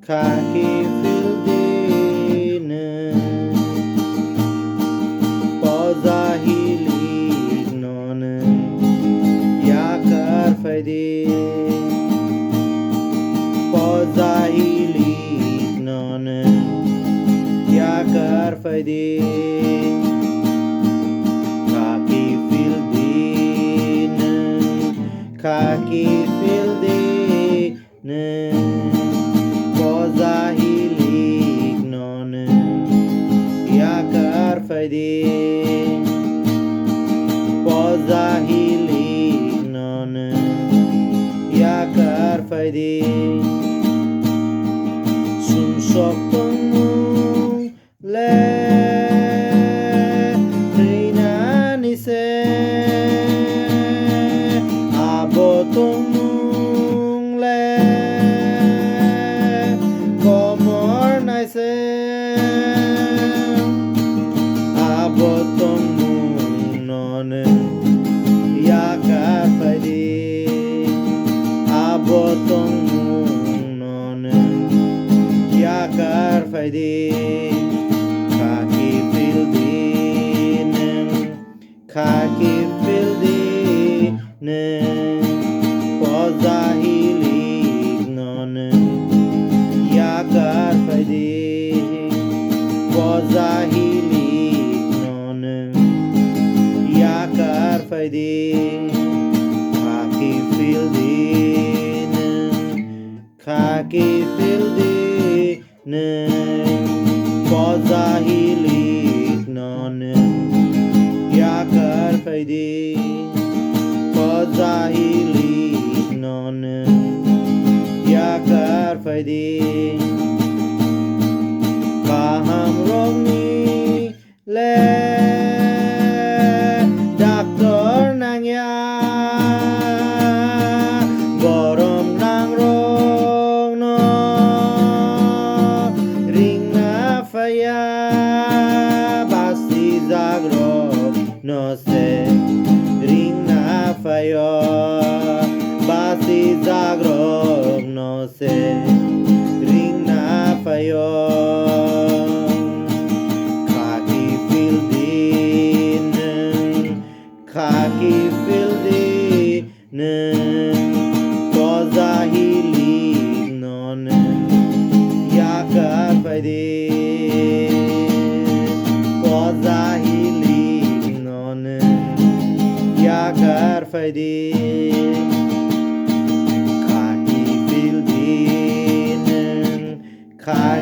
khiphil pozahilig non yakar faydi pozahilig non yakar faydi khiphil pozahilig non yakar faydi pozahilig non yakar faydi sumsokong le rinanise abotong le komor naise abotong non yakar faydi abotong non yakar faydi khiphil pozahilig non yakar faydi pozahilig non yakar faydi khiphil pozahilig non yakar faydi pozahilig non yakar faydi kaham rogni le doctor nangya borom nang rong no ring na faya basi zagrok no se ring na fayo basi zagrok no se ring na fayo khiphil pozahilig non yakar faydi pozahilig non yakar faydi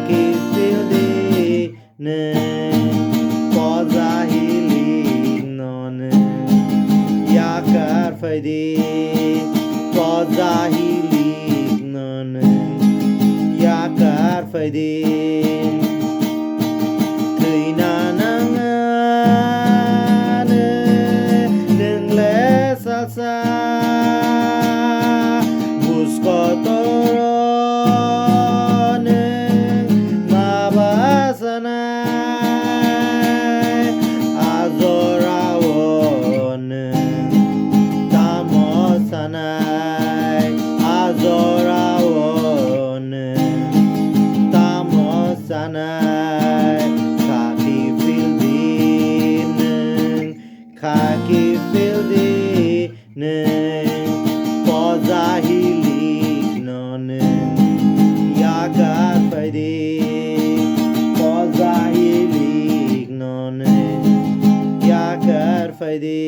khiphil pozahilig non yakar faydi pozahilig non yakar faydi keinanangan neng le salsa buskotoron mabasanay azorawon tamosanay azorawon tamosanay khiphil pozahilig non yakar faydi pozahilig non yakar faydi